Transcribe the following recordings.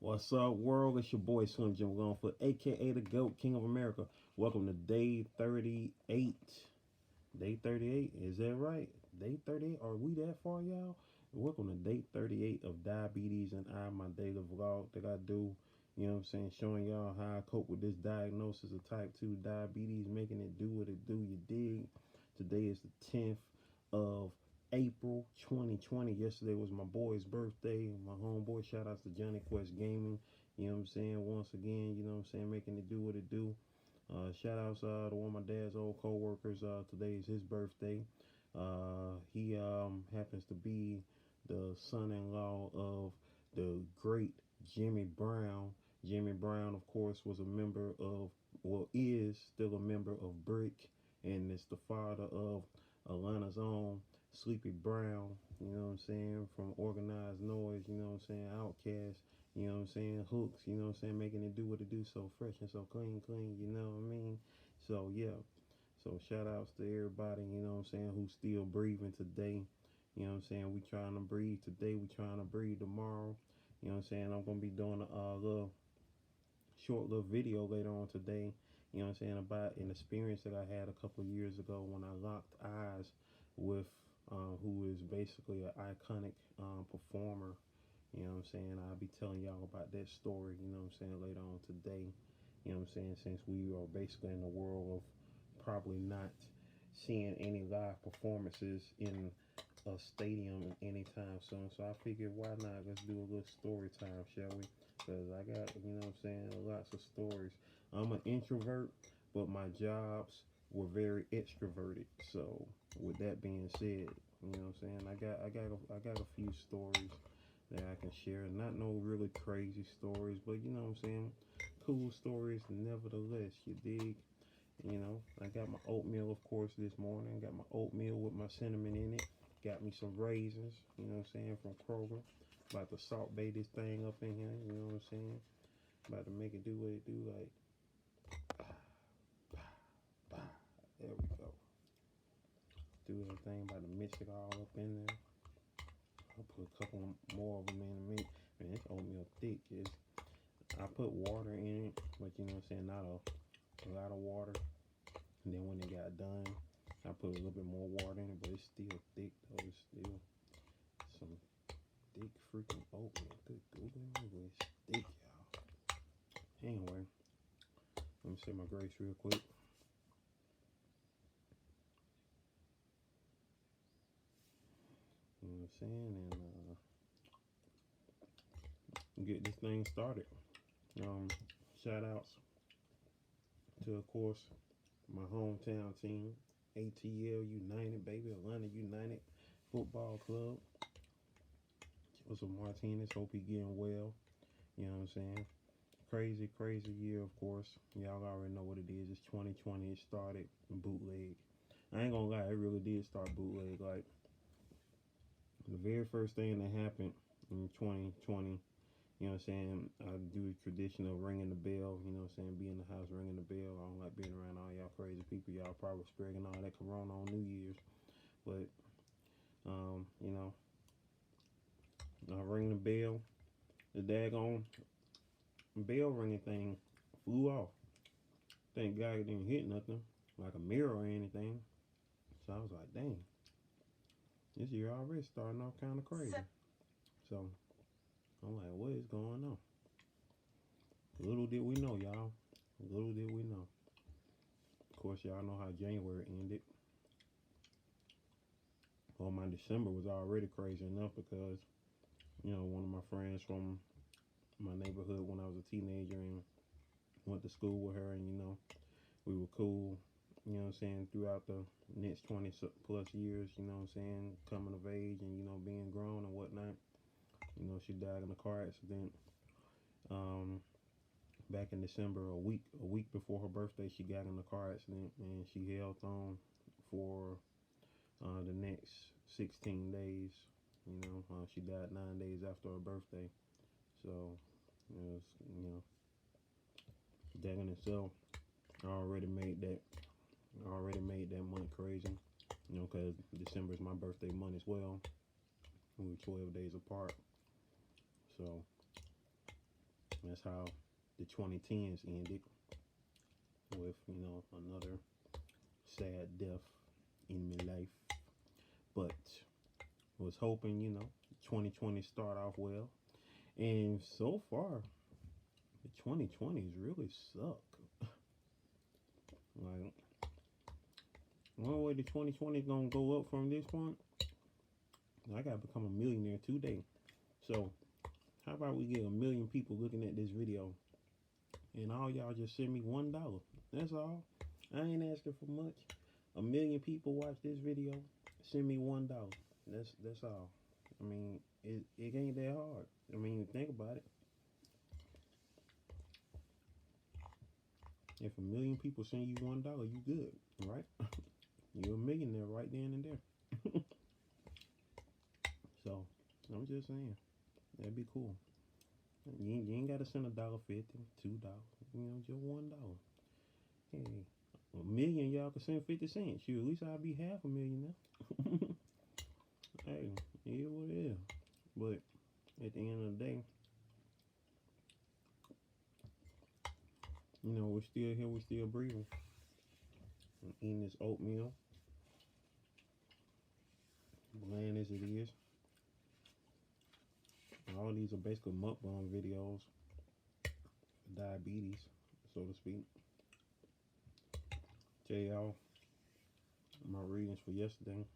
What's up, world? It's your boy Slim Jim Longfoot, aka the GOAT, King of America. Welcome to day 38. Day 38, is that right? Day 38, are we that far, y'all? Welcome to day 38 of Diabetes and my daily vlog that I do. You know what I'm saying? Showing y'all how I cope with this diagnosis of type 2 diabetes, making it do what it do, you dig? Today is the 10th of April 2020. Yesterday was my boy's birthday. My homeboy, shout outs to Johnny Quest Gaming. You know what I'm saying? Once again, you know what I'm saying? Making it do what it do. Shout outs to one of my dad's old co-workers. Today is his birthday. He happens to be the son-in-law of the great Jimmy Brown. Jimmy Brown, of course, was a member of, well, is still a member of Brick, and it's the father of Atlanta's own Sleepy Brown, you know what I'm saying, from Organized Noise, you know what I'm saying, Outkast, you know what I'm saying, Hooks, you know what I'm saying, making it do what it do, so fresh and so clean, you know what I mean? So, yeah. So, shout outs to everybody, you know what I'm saying, who's still breathing today. You know what I'm saying? We trying to breathe today, we trying to breathe tomorrow. You know what I'm saying? I'm going to be doing a little short little video later on today, you know what I'm saying, about an experience that I had a couple of years ago when I locked eyes with who is basically an iconic performer. You know what I'm saying? I'll be telling y'all about that story, you know what I'm saying, later on today. You know what I'm saying? Since we are basically in the world of probably not seeing any live performances in a stadium anytime soon. So I figured, why not? Let's do a little story time, shall we? Because I got, you know what I'm saying, lots of stories. I'm an introvert, but my jobs were very extroverted. So with that being said, you know what I'm saying, I got a few stories that I can share. Not no really crazy stories, but you know what I'm saying, cool stories nevertheless, you dig? You know, I got my oatmeal, of course, this morning. Got my oatmeal with my cinnamon in it. Got me some raisins, you know what I'm saying, from Kroger. About to salt bay this thing up in here, you know what I'm saying? About to make it do what it do, like, bah, bah. There we go. Do everything, about to mix it all up in there. I'll put a couple more of them in a minute. Man, this oatmeal thick. I put water in it, but you know what I'm saying, not a lot of water. And then when it got done, I put a little bit more water in it, but it's still thick though. It's still some thick freaking oatmeal. Good Google, it's thick, y'all. Anyway, let me say my grace real quick. You know what I'm saying? And get this thing started. Shout outs to, of course, my hometown team, ATL United, baby, Atlanta United Football Club. Joseph Martinez, hope he getting well. You know what I'm saying? Crazy year, of course. Y'all already know what it is. It's 2020. It started bootleg. I ain't gonna lie, it really did start bootleg. Like, the very first thing that happened in 2020, you know what I'm saying, I do the tradition of ringing the bell, you know what I'm saying, be in the house ringing the bell. I don't like being around all y'all crazy people. Y'all probably spreading all that corona on New Year's. But, you know, I ring the bell. The daggone bell ringing thing flew off. Thank God it didn't hit nothing, like a mirror or anything. So I was like, dang, this year already starting off kind of crazy. So I'm like, what is going on? Little did we know, y'all. Little did we know. Of course, y'all know how January ended. Well, my December was already crazy enough because, you know, one of my friends from my neighborhood when I was a teenager and went to school with her, and, you know, we were cool, you know what I'm saying, throughout the next 20 plus years, you know what I'm saying, coming of age and, you know, being grown and whatnot. You know, she died in a car accident back in December, a week before her birthday. She got in a car accident and she held on for the next 16 days. You know, she died 9 days after her birthday. So, it was, you know, that in itself already made that month crazy. You know, because December is my birthday month as well. We were 12 days apart. So, That's how the 2010s ended with, another sad death in my life. But was hoping, 2020 start off well. And so far, the 2020s really suck. Like, one way the 2020 is gonna go up from this point, I gotta become a millionaire today. So, how about we get 1 million people looking at this video, and all y'all just send me $1. That's all. I ain't asking for much. 1 million people watch this video, send me $1. That's all. I mean, it ain't that hard. I mean, think about it. If 1 million people send you $1, you good, right? You're a millionaire right then and there. So, I'm just saying, that'd be cool. You ain't gotta send $1.50, $2, just $1. Hey, 1 million y'all can send 50 cents. Shoot, at least I'll be half a million now. Hey, yeah, what it is. But at the end of the day, we're still here, we're still breathing. I'm eating this oatmeal, bland as it is. All these are basically mukbang videos for diabetes, so to speak. Tell y'all my readings for yesterday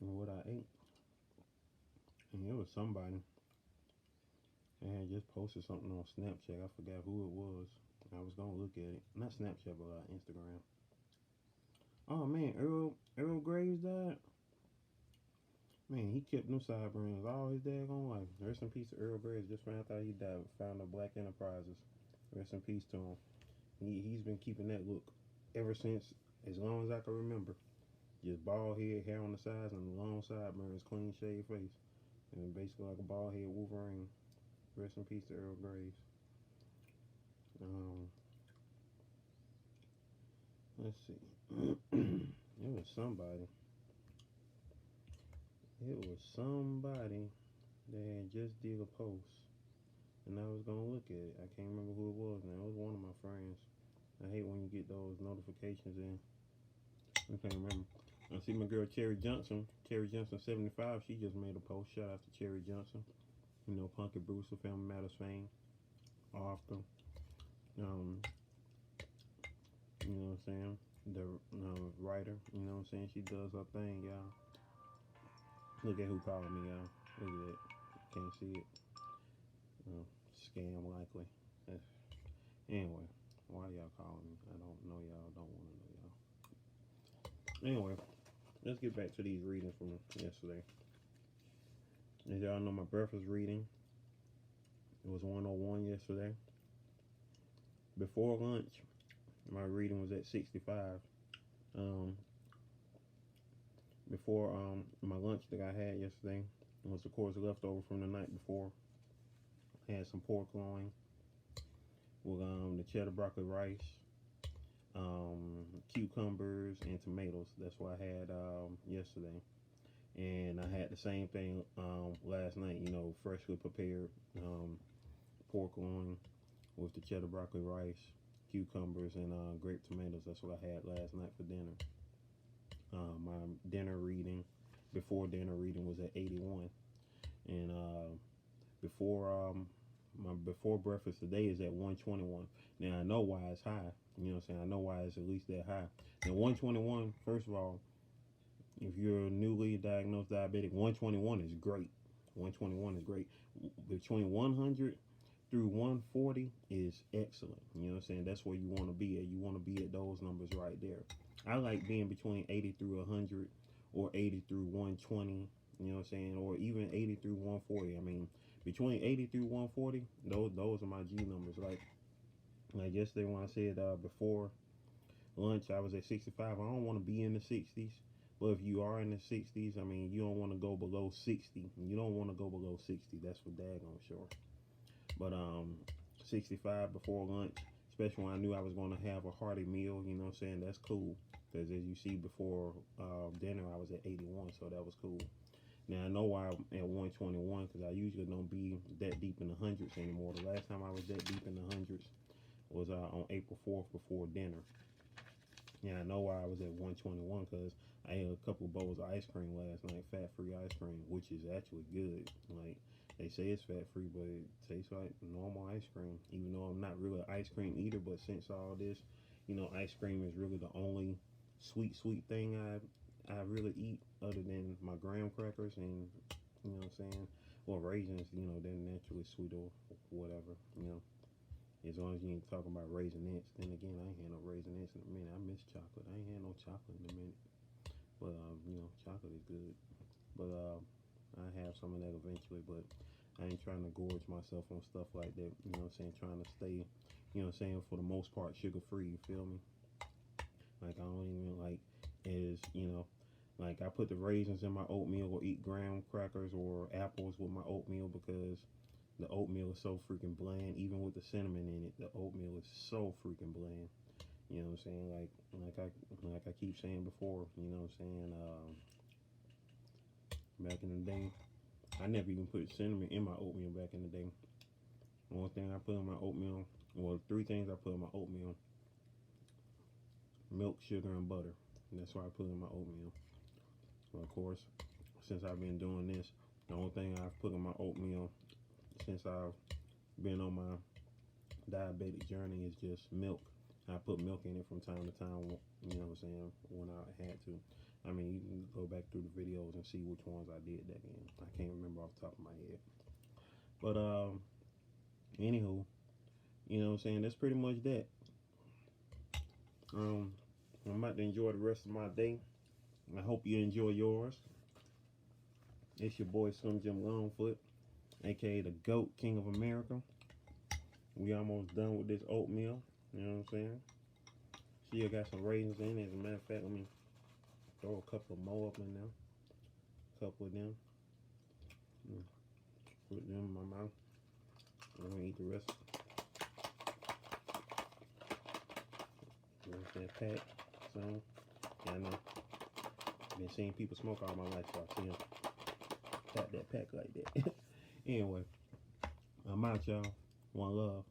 and what I ate. And it was somebody that had just posted something on Snapchat. I forgot who it was. I was gonna look at it. Not Snapchat, but Instagram. Oh man, Earl Graves died. Man, he kept them sideburns all his daggone life. Rest in peace to Earl Graves. Just found out he died. Found of Black Enterprises. Rest in peace to him. He's been keeping that look ever since, as long as I can remember. Just bald head, hair on the sides, and long sideburns, clean shaved face, and basically like a bald head Wolverine. Rest in peace to Earl Graves. Let's see. It was somebody. It was somebody that had just did a post, and I was gonna look at it. I can't remember who it was now. It was one of my friends. I hate when you get those notifications in. I can't remember. I see my girl Cherry Johnson 75. She just made a post. Shout out to Cherry Johnson. Punky Brewster, Family Matters fame, author. You know what I'm saying? The writer. You know what I'm saying? She does her thing, y'all. Look at who called me, y'all. Look at that. Can't see it. Scam likely. Anyway, why y'all calling me? I don't know y'all. Don't want to know y'all. Anyway, let's get back to these readings from yesterday. As y'all know, my breakfast reading, it was 101 yesterday. Before lunch, my reading was at 65. Before my lunch that I had yesterday was, of course, leftover from the night before. I had some pork loin with the cheddar broccoli rice, cucumbers, and tomatoes. That's what I had yesterday. And I had the same thing last night, freshly prepared pork loin with the cheddar broccoli rice, cucumbers, and grape tomatoes. That's what I had last night for dinner. My dinner reading, before dinner reading, was at 81. And before breakfast today is at 121. Now I know why it's high. You know what I'm saying? I know why it's at least that high. Now 121, first of all, if you're a newly diagnosed diabetic, 121 is great. 121 is great. Between 100 through 140 is excellent. You know what I'm saying? That's where you want to be at. You want to be at those numbers right there. I like being between 80 through 100 or 80 through 120. You know what I'm saying? Or even 80 through 140. I mean, between 80 through 140, those are my G numbers. Like yesterday when I said before lunch I was at 65. I don't want to be in the 60s. But if you are in the 60s, I mean, you don't want to go below 60. You don't want to go below 60. That's for daggone sure. But 65 before lunch, especially when I knew I was going to have a hearty meal, you know what I'm saying? That's cool. Because as you see before dinner, I was at 81, so that was cool. Now I know why I'm at 121 because I usually don't be that deep in the hundreds anymore. The last time I was that deep in the hundreds was on April 4th before dinner. Yeah, I know why I was at 121 because I ate a couple of bowls of ice cream last night, fat-free ice cream, which is actually good. Like, they say it's fat-free, but it tastes like normal ice cream. Even though I'm not really an ice cream eater, but since all this, ice cream is really the only sweet thing I really eat other than my graham crackers and, what I'm saying, or raisins, they're naturally sweet or whatever, As long as you ain't talking about Raisinets, then again, I ain't had no Raisinets in a minute. I miss chocolate. I ain't had no chocolate in a minute. But, chocolate is good. But, I have some of that eventually, but I ain't trying to gorge myself on stuff like that, trying to stay, for the most part, sugar-free, you feel me? Like, I don't even, like, like, I put the raisins in my oatmeal or eat graham crackers or apples with my oatmeal because the oatmeal is so freaking bland. Even with the cinnamon in it, the oatmeal is so freaking bland. You know what I'm saying? Like I keep saying before, back in the day, I never even put cinnamon in my oatmeal back in the day. One thing I put in my oatmeal, well, three things I put in my oatmeal: milk, sugar, and butter. And that's what I put in my oatmeal. Well, of course, since I've been doing this, the only thing I've put in my oatmeal since I've been on my diabetic journey is just milk. I put milk in it from time to time, when I had to. I mean, you can go back through the videos and see which ones I did that in. I can't remember off the top of my head. But, anywho, that's pretty much that. I'm about to enjoy the rest of my day. I hope you enjoy yours. It's your boy Slim Jim Longfoot, aka the GOAT, King of America. We almost done with this oatmeal. You know what I'm saying? Still got some raisins in it. As a matter of fact, let me throw a couple more up in there. A couple of them. Put them in my mouth. I'm gonna eat the rest. That pack. So, yeah, I know. Been seeing people smoke all my life, so I see them tap that pack like that. Anyway, I'm out, y'all. One love.